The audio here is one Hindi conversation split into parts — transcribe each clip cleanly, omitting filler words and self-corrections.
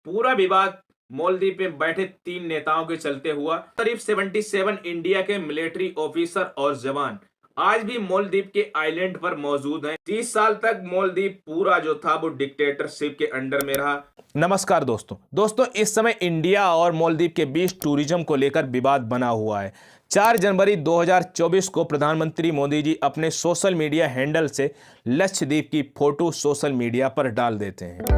पूरा विवाद मालदीव में बैठे 3 नेताओं के चलते हुआ। करीब 77 इंडिया के मिलिट्री ऑफिसर और जवान आज भी मालदीव के आइलैंड पर मौजूद हैं। 30 साल तक मालदीव पूरा जो था वो डिक्टेटरशिप के अंडर में रहा। नमस्कार दोस्तों इस समय इंडिया और मालदीव के बीच टूरिज्म को लेकर विवाद बना हुआ है। 4 जनवरी 2024 को प्रधानमंत्री मोदी जी अपने सोशल मीडिया हैंडल से लक्षद्वीप की फोटो सोशल मीडिया पर डाल देते हैं,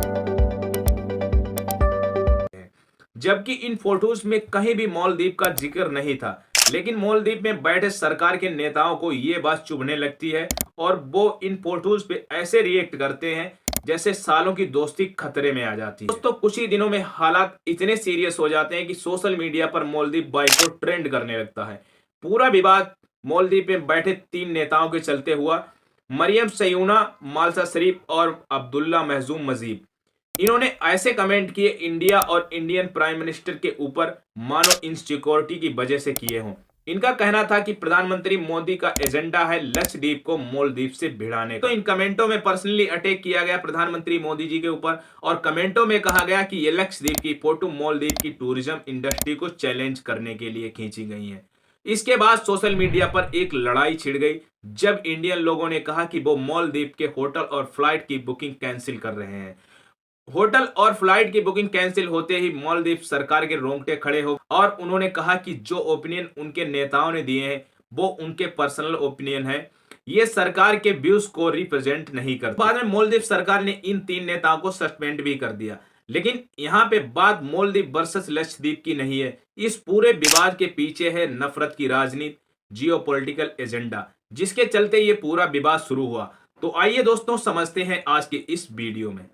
जबकि इन फोटोज में कहीं भी मालदीव का जिक्र नहीं था। लेकिन मालदीव में बैठे सरकार के नेताओं को ये बात चुभने लगती है और वो इन फोटोज पे ऐसे रिएक्ट करते हैं जैसे सालों की दोस्ती खतरे में आ जाती है। दोस्तों कुछ ही दिनों में हालात इतने सीरियस हो जाते हैं कि सोशल मीडिया पर मालदीव बॉयकॉट ट्रेंड करने लगता है। पूरा विवाद मालदीव में बैठे 3 नेताओं के चलते हुआ। मरियम सयूना, मालसा शरीफ और अब्दुल्ला महजूम मजीब, इन्होंने ऐसे कमेंट किए इंडिया और इंडियन प्राइम मिनिस्टर के ऊपर मानो इनसिक्योरिटी की वजह से किए हों। इनका कहना था कि प्रधानमंत्री मोदी का एजेंडा है लक्षद्वीप को मालदीव से भिड़ाने का। तो इन कमेंटों में पर्सनली अटैक किया गया प्रधानमंत्री मोदी जी के ऊपर और कमेंटों में कहा गया कि ये लक्षद्वीप की फोटो मालदीव की टूरिज्म इंडस्ट्री को चैलेंज करने के लिए खींची गई है। इसके बाद सोशल मीडिया पर एक लड़ाई छिड़ गई जब इंडियन लोगों ने कहा कि वो मालदीव के होटल और फ्लाइट की बुकिंग कैंसिल कर रहे हैं। होटल और फ्लाइट की बुकिंग कैंसिल होते ही मालदीव सरकार के रोंगटे खड़े हो और उन्होंने कहा कि जो ओपिनियन उनके नेताओं ने दिए हैं वो उनके पर्सनल ओपिनियन है, ये सरकार के व्यूज को रिप्रेजेंट नहीं करता। बाद में मालदीव सरकार ने इन 3 नेताओं को सस्पेंड भी कर दिया। लेकिन यहाँ पे बात मालदीव वर्सेस लक्षद्वीप की नहीं है। इस पूरे विवाद के पीछे है नफरत की राजनीति, जियोपॉलिटिकल एजेंडा, जिसके चलते ये पूरा विवाद शुरू हुआ। तो आइए दोस्तों समझते हैं आज के इस वीडियो में।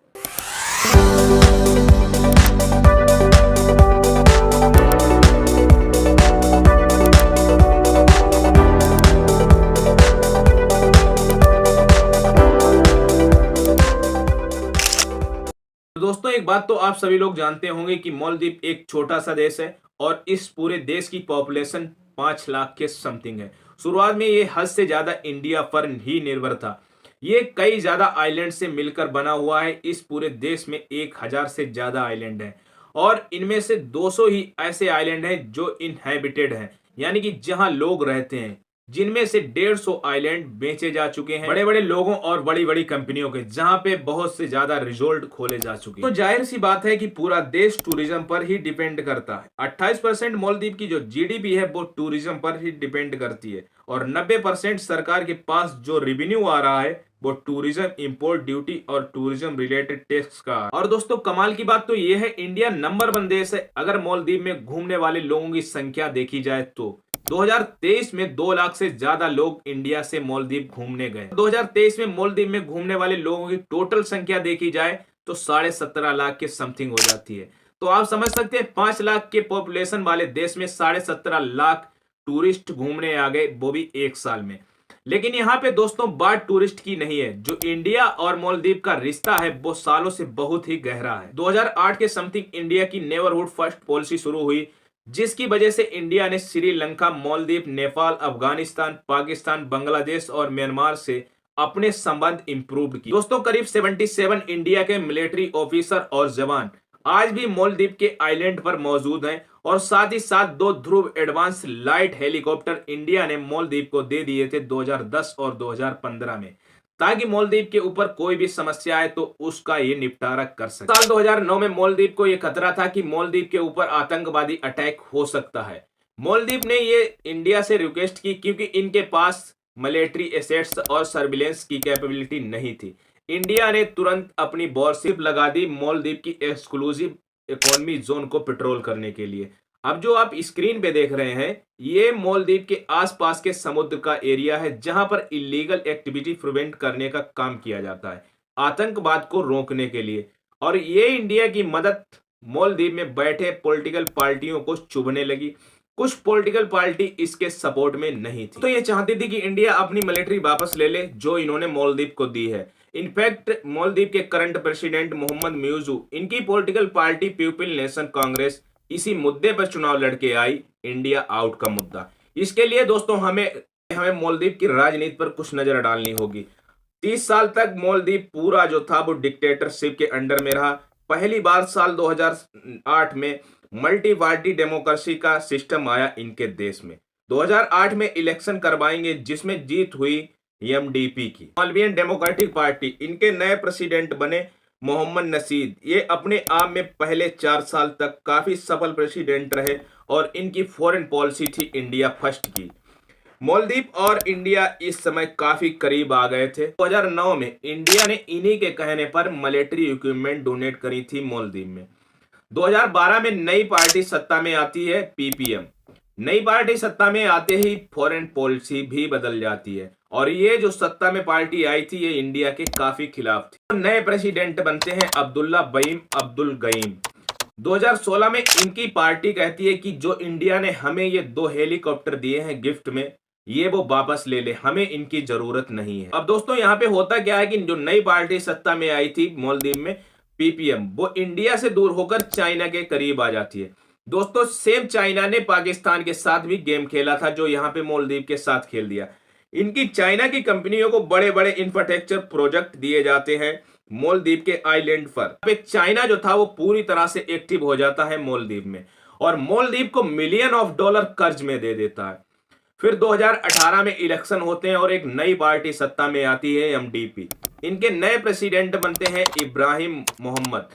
दोस्तों एक बात तो आप सभी लोग जानते होंगे कि मालदीव एक छोटा सा देश है और इस पूरे देश की पॉपुलेशन 5 लाख के समथिंग है। शुरुआत में ये हद से ज्यादा इंडिया पर ही निर्भर था। ये कई ज्यादा आइलैंड से मिलकर बना हुआ है। इस पूरे देश में 1000 से ज्यादा आइलैंड हैं और इनमें से 200 ही ऐसे आइलैंड हैं जो इनहैबिटेड हैं, यानी कि जहां लोग रहते हैं, जिनमें से 150 आइलैंड बेचे जा चुके हैं बड़े बड़े लोगों और बड़ी बड़ी कंपनियों के, जहां पे बहुत से ज्यादा रिजॉर्ट खोले जा चुके हैं। तो जाहिर सी बात है कि पूरा देश टूरिज्म पर ही डिपेंड करता है। 28% मालदीव की जो जीडीपी है वो टूरिज्म पर ही डिपेंड करती है और 90% सरकार के पास जो रेवेन्यू आ रहा है वो टूरिज्म इंपोर्ट ड्यूटी और टूरिज्म रिलेटेड टैक्स का। और दोस्तों कमाल की बात तो ये है, इंडिया नंबर 1 देश है अगर मालदीव में घूमने वाले लोगों की संख्या देखी जाए तो। 2023 में 2 लाख से ज्यादा लोग इंडिया से मालदीव घूमने गए। 2023 में मालदीव में घूमने वाले लोगों की टोटल संख्या देखी जाए तो 17.5 लाख के समथिंग हो जाती है। तो आप समझ सकते हैं 5 लाख के पॉपुलेशन वाले देश में 17.5 लाख टूरिस्ट घूमने आ गए, वो भी 1 साल में। लेकिन यहाँ पे दोस्तों बात टूरिस्ट की नहीं है, जो इंडिया और मालदीव का रिश्ता है वो सालों से बहुत ही गहरा है। 2008 के समथिंग इंडिया की नेबरहुड फर्स्ट पॉलिसी शुरू हुई, जिसकी वजह से इंडिया ने श्रीलंका, मालदीव, नेपाल, अफगानिस्तान, पाकिस्तान, बांग्लादेश और म्यांमार से अपने संबंध इंप्रूव किए। दोस्तों करीब 77 इंडिया के मिलिट्री ऑफिसर और जवान आज भी मालदीव के आइलैंड पर मौजूद हैं और साथ ही साथ 2 ध्रुव एडवांस लाइट हेलीकॉप्टर इंडिया ने मालदीव को दे दिए थे 2010 और 2015 में, ताकि मालदीव के ऊपर कोई भी समस्या आए तो उसका ये निपटारा कर सके। साल 2009 में मालदीव को ये खतरा था कि मालदीव के ऊपर आतंकवादी अटैक हो सकता है। मालदीव ने ये इंडिया से रिक्वेस्ट की क्योंकि इनके पास मिलिट्री एसेट्स और सर्विलेंस की कैपेबिलिटी नहीं थी। इंडिया ने तुरंत अपनी वॉरशिप लगा दी मालदीव की एक्सक्लूसिव इकोनॉमी जोन को पेट्रोल करने के लिए। अब जो आप स्क्रीन पे देख रहे हैं ये मालदीव के आसपास के समुद्र का एरिया है, जहां पर इलीगल एक्टिविटी प्रिवेंट करने का काम किया जाता है आतंकवाद को रोकने के लिए। और ये इंडिया की मदद मालदीव में बैठे पॉलिटिकल पार्टियों को चुभने लगी। कुछ पॉलिटिकल पार्टी इसके सपोर्ट में नहीं थी, तो ये चाहती थी कि इंडिया अपनी मिलिट्री वापस ले ले जो इन्होंने मालदीव को दी है। इनफैक्ट मालदीव के करंट प्रेसिडेंट मोहम्मद म्यूजू, इनकी political party people nation Congress इसी मुद्दे पर चुनाव लड़के आई, इंडिया आउट का मुद्दा। इसके लिए दोस्तों हमें मालदीव की राजनीति पर कुछ नजर डालनी होगी। 30 साल तक मालदीव पूरा जो था वो डिक्टेटरशिप के अंडर में रहा। पहली बार साल 2008 में मल्टी पार्टी डेमोक्रेसी का सिस्टम आया इनके देश में। 2008 में इलेक्शन करवाएंगे जिसमें जीत हुई एमडीपी की, मालवीयन डेमोक्रेटिक पार्टी। इनके नए प्रेसिडेंट बने मोहम्मद नशीद। ये अपने आप में पहले 4 साल तक काफी सफल प्रेसिडेंट रहे और इनकी फॉरेन पॉलिसी थी इंडिया फर्स्ट की। मालदीव और इंडिया इस समय काफी करीब आ गए थे। 2009 में इंडिया ने इन्हीं के कहने पर मिलिट्री इक्विपमेंट डोनेट करी थी मालदीव में। 2012 में नई पार्टी सत्ता में आती है, पीपीएम। नई पार्टी सत्ता में आते ही फॉरेन पॉलिसी भी बदल जाती है और ये जो सत्ता में पार्टी आई थी ये इंडिया के काफी खिलाफ थी। नए प्रेसिडेंट बनते हैं अब्दुल्ला बईम अब्दुल गईम। 2016 में इनकी पार्टी कहती है कि जो इंडिया ने हमें ये 2 हेलीकॉप्टर दिए हैं गिफ्ट में, ये वो वापस ले ले, हमें इनकी जरूरत नहीं है। अब दोस्तों यहाँ पे होता क्या है कि जो नई पार्टी सत्ता में आई थी मालदीव में, पीपीएम, वो इंडिया से दूर होकर चाइना के करीब आ जाती है। दोस्तों सेम चाइना ने पाकिस्तान के साथ भी गेम खेला था जो यहाँ पे मालदीव के साथ खेल दिया। इनकी चाइना की कंपनियों को बड़े बड़े इंफ्रास्ट्रक्चर प्रोजेक्ट दिए जाते हैं मालदीव के आइलैंड पर। चाइना जो था वो पूरी तरह से एक्टिव हो जाता है मालदीव में और मालदीव को मिलियन ऑफ डॉलर कर्ज में दे देता है। फिर 2018 में इलेक्शन होते हैं और एक नई पार्टी सत्ता में आती है, एमडीपी। इनके नए प्रेसिडेंट बनते हैं इब्राहिम मोहम्मद।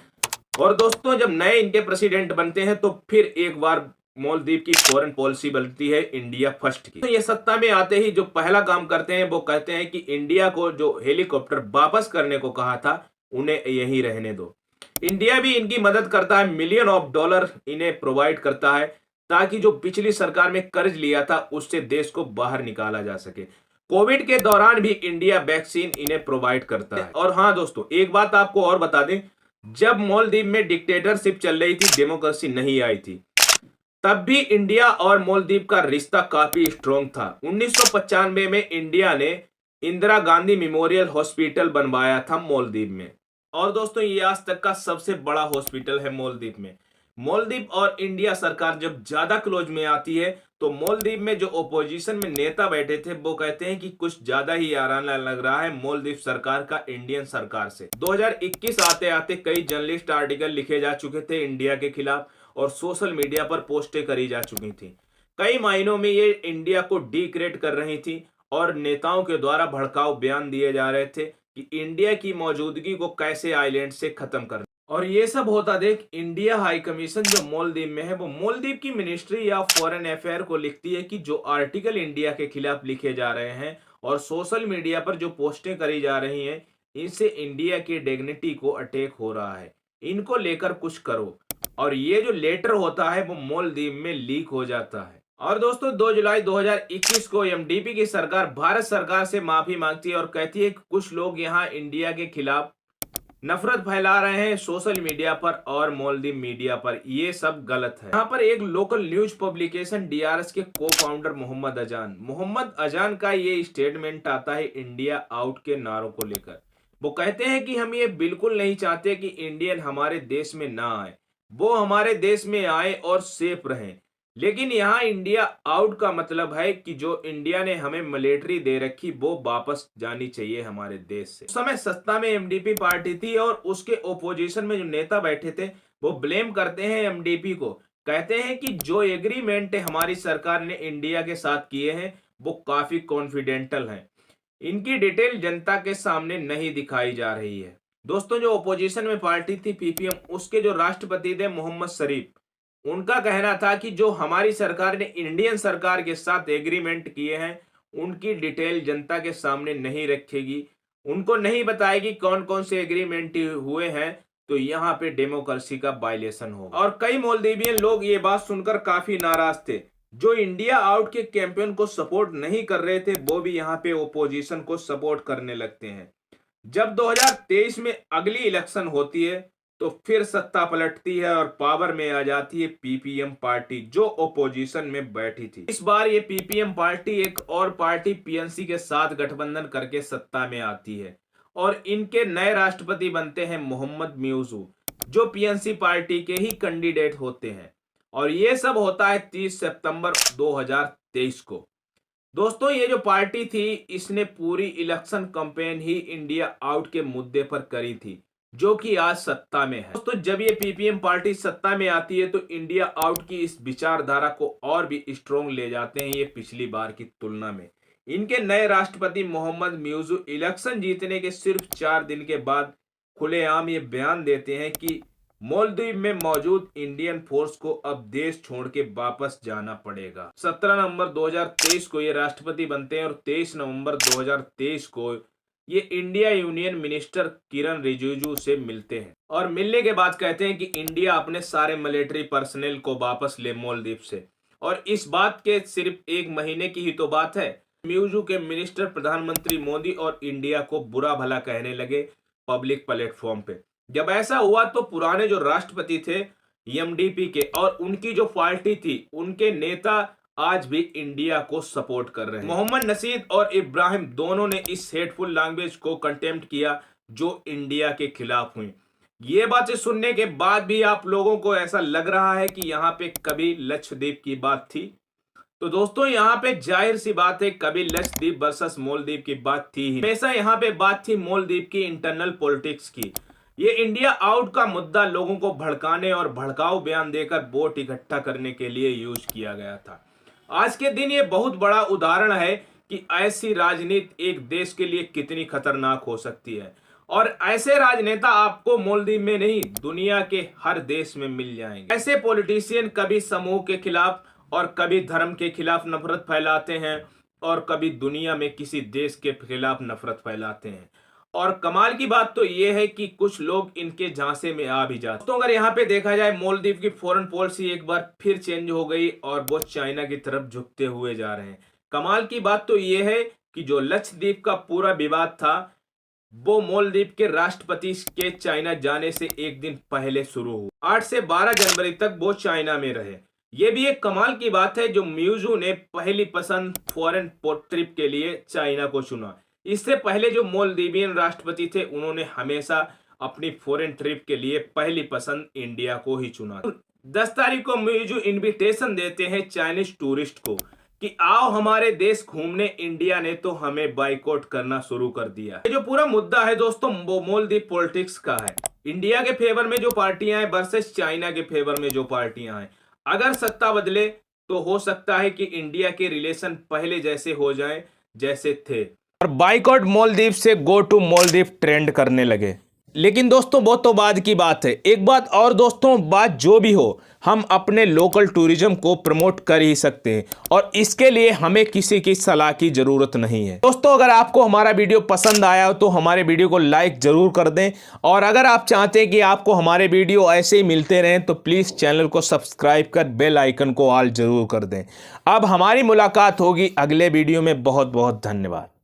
और दोस्तों जब नए इनके प्रेसिडेंट बनते हैं तो फिर एक बार मालदीव की फॉरेन पॉलिसी बनती है इंडिया फर्स्ट की। तो ये सत्ता में आते ही जो पहला काम करते हैं वो कहते हैं कि इंडिया को जो हेलीकॉप्टर वापस करने को कहा था उन्हें यहीं रहने दो। इंडिया भी इनकी मदद करता है, मिलियन ऑफ डॉलर इन्हें प्रोवाइड करता है ताकि जो पिछली सरकार में कर्ज लिया था उससे देश को बाहर निकाला जा सके। कोविड के दौरान भी इंडिया वैक्सीन इन्हें प्रोवाइड करता है। और हाँ दोस्तों एक बात आपको और बता दें, जब मालदीव में डिक्टेटरशिप चल रही थी, डेमोक्रेसी नहीं आई थी, तब भी इंडिया और मालदीव का रिश्ता काफी स्ट्रॉन्ग था। 1995 में इंडिया ने इंदिरा गांधी मेमोरियल हॉस्पिटल बनवाया था मालदीव में। और दोस्तों ये आज तक का सबसे बड़ा हॉस्पिटल है मालदीव में। मालदीव और इंडिया सरकार जब ज्यादा क्लोज में आती है तो मालदीव में जो ओपोजिशन में नेता बैठे थे वो कहते हैं कि कुछ ज्यादा ही आराम लग रहा है मालदीव सरकार का इंडियन सरकार से। 2021 आते आते कई जर्नलिस्ट आर्टिकल लिखे जा चुके थे इंडिया के खिलाफ और सोशल मीडिया पर पोस्टें करी जा चुकी थी। कई मायनों में ये इंडिया को डिक्रेडिट कर रही थी और नेताओं के द्वारा भड़काऊ बयान दिए जा रहे थे कि इंडिया की मौजूदगी को कैसे आइलैंड से खत्म करना। और ये सब होता देख इंडिया हाई कमीशन जो मालदीव में है वो मालदीव की मिनिस्ट्री या फॉरेन अफेयर को लिखती है कि जो आर्टिकल इंडिया के खिलाफ लिखे जा रहे हैं और सोशल मीडिया पर जो पोस्टें करी जा रही हैं, इनसे इंडिया की डिग्निटी को अटैक हो रहा है, इनको लेकर कुछ करो। और ये जो लेटर होता है वो मालदीव में लीक हो जाता है। और दोस्तों 2 जुलाई 2021 को एमडीपी की सरकार भारत सरकार से माफी मांगती है और कहती है कि कुछ लोग यहाँ इंडिया के खिलाफ नफरत फैला रहे हैं सोशल मीडिया पर और मालदीव मीडिया पर, ये सब गलत है। यहाँ पर एक लोकल न्यूज पब्लिकेशन डीआरएस के को फाउंडर मोहम्मद अजान का ये स्टेटमेंट आता है इंडिया आउट के नारों को लेकर। वो कहते हैं कि हम ये बिल्कुल नहीं चाहते कि इंडियन हमारे देश में ना आए, वो हमारे देश में आए और सेफ रहें। लेकिन यहाँ इंडिया आउट का मतलब है कि जो इंडिया ने हमें मिलिट्री दे रखी वो वापस जानी चाहिए हमारे देश से। उस समय सत्ता में एमडीपी पार्टी थी और उसके ओपोजिशन में जो नेता बैठे थे वो ब्लेम करते हैं एमडीपी को, कहते हैं कि जो एग्रीमेंट हमारी सरकार ने इंडिया के साथ किए हैं वो काफी कॉन्फिडेंटल हैं, इनकी डिटेल जनता के सामने नहीं दिखाई जा रही है। दोस्तों जो ओपोजिशन में पार्टी थी पीपीएम, उसके जो राष्ट्रपति थे मोहम्मद शरीफ, उनका कहना था कि जो हमारी सरकार ने इंडियन सरकार के साथ एग्रीमेंट किए हैं उनकी डिटेल जनता के सामने नहीं रखेगी, उनको नहीं बताएगी कौन कौन से एग्रीमेंट हुए हैं, तो यहाँ पे डेमोक्रेसी का वायलेशन होगा। और कई मालदीवियन लोग ये बात सुनकर काफी नाराज थे। जो इंडिया आउट के कैंपेन को सपोर्ट नहीं कर रहे थे वो भी यहाँ पे ओपोजिशन को सपोर्ट करने लगते हैं। जब 2023 में अगली इलेक्शन होती है तो फिर सत्ता पलटती है और पावर में आ जाती है पीपीएम पार्टी जो ओपोजिशन में बैठी थी। इस बार ये पीपीएम पार्टी एक और पार्टी पीएनसी के साथ गठबंधन करके सत्ता में आती है और इनके नए राष्ट्रपति बनते हैं मोहम्मद म्यूजू जो पीएनसी पार्टी के ही कैंडिडेट होते हैं। और ये सब होता है 30 सितंबर 2023 को। दोस्तों ये जो पार्टी थी इसने पूरी इलेक्शन कैंपेन ही इंडिया आउट के मुद्दे पर करी थी, जो कि आज सत्ता में है। दोस्तों जब ये पीपीएम पार्टी सत्ता में आती है तो इंडिया आउट की इस विचारधारा को और भी स्ट्रोंग ले जाते हैं ये पिछली बार की तुलना में। इनके नए राष्ट्रपति मोहम्मद म्यूजू इलेक्शन जीतने के सिर्फ 4 दिन के बाद खुलेआम ये बयान देते हैं कि मालदीव में मौजूद इंडियन फोर्स को अब देश छोड़ के वापस जाना पड़ेगा। 17 नवंबर 2023 को ये राष्ट्रपति बनते हैं और 23 नवंबर 2023 को ये इंडिया यूनियन मिनिस्टर किरण रिजिजू से मिलते हैं और मिलने के बाद कहते हैं कि इंडिया अपने सारे मिलिट्री पर्सनल को वापस ले मालदीव से। और इस बात के सिर्फ 1 महीने की ही तो बात है, म्यूजू के मिनिस्टर प्रधानमंत्री मोदी और इंडिया को बुरा भला कहने लगे पब्लिक प्लेटफॉर्म पे। जब ऐसा हुआ तो पुराने जो राष्ट्रपति थे एमडीपी के और उनकी जो पार्टी थी उनके नेता आज भी इंडिया को सपोर्ट कर रहे हैं। मोहम्मद नशीद और इब्राहिम दोनों ने इस हेटफुल लैंग्वेज को कंटेम्प्ट किया जो इंडिया के खिलाफ हुई। ये बातें सुनने के बाद भी आप लोगों को ऐसा लग रहा है कि यहाँ पे कभी लक्षद्वीप की बात थी? तो दोस्तों यहाँ पे जाहिर सी बात है कभी लक्षद्वीप वर्सेस मालदीव की बात थी ही। हमेशा यहाँ पे बात थी मालदीव की इंटरनल पॉलिटिक्स की। ये इंडिया आउट का मुद्दा लोगों को भड़काने और भड़काऊ बयान देकर वोट इकट्ठा करने के लिए यूज किया गया था। आज के दिन ये बहुत बड़ा उदाहरण है कि ऐसी राजनीति एक देश के लिए कितनी खतरनाक हो सकती है। और ऐसे राजनेता आपको मालदीव में नहीं दुनिया के हर देश में मिल जाएंगे। ऐसे पॉलिटिशियन कभी समूह के खिलाफ और कभी धर्म के खिलाफ नफरत फैलाते हैं और कभी दुनिया में किसी देश के खिलाफ नफरत फैलाते हैं। और कमाल की बात तो यह है कि कुछ लोग इनके झांसे में आ भी जाते। तो अगर यहाँ पे देखा जाए मालदीव की फॉरेन पॉलिसी एक बार फिर चेंज हो गई और वो चाइना की तरफ झुकते हुए जा रहे हैं। कमाल की बात तो यह है कि जो लक्षद्वीप का पूरा विवाद था वो मालदीव के राष्ट्रपति के चाइना जाने से एक दिन पहले शुरू हुआ। 8 से 12 जनवरी तक वो चाइना में रहे। ये भी एक कमाल की बात है जो म्यूजू ने पहली पसंद फॉरेन ट्रिप के लिए चाइना को चुना। इससे पहले जो मालदीवियन राष्ट्रपति थे उन्होंने हमेशा अपनी फॉरेन ट्रिप के लिए पहली पसंद इंडिया को ही चुना। 10 तारीख को म्यूजू इनविटेशन देते हैं चाइनीज टूरिस्ट को कि आओ हमारे देश घूमने। इंडिया ने तो हमें बाइकआउट करना शुरू कर दिया। ये जो पूरा मुद्दा है दोस्तों वो मालदीव पॉलिटिक्स का है। इंडिया के फेवर में जो पार्टियां हैं वर्सेस चाइना के फेवर में जो पार्टियां हैं। अगर सत्ता बदले तो हो सकता है कि इंडिया के रिलेशन पहले जैसे हो जाएं जैसे थे और बाइकआउट मालदीव से गो टू मालदीव ट्रेंड करने लगे। लेकिन दोस्तों वो तो बाद की बात है। एक बात और दोस्तों, बात जो भी हो हम अपने लोकल टूरिज्म को प्रमोट कर ही सकते हैं और इसके लिए हमें किसी की सलाह की जरूरत नहीं है। दोस्तों अगर आपको हमारा वीडियो पसंद आया हो तो हमारे वीडियो को लाइक जरूर कर दें और अगर आप चाहते हैं कि आपको हमारे वीडियो ऐसे ही मिलते रहें तो प्लीज़ चैनल को सब्सक्राइब कर बेल आइकन को ऑल जरूर कर दें। अब हमारी मुलाकात होगी अगले वीडियो में। बहुत बहुत धन्यवाद।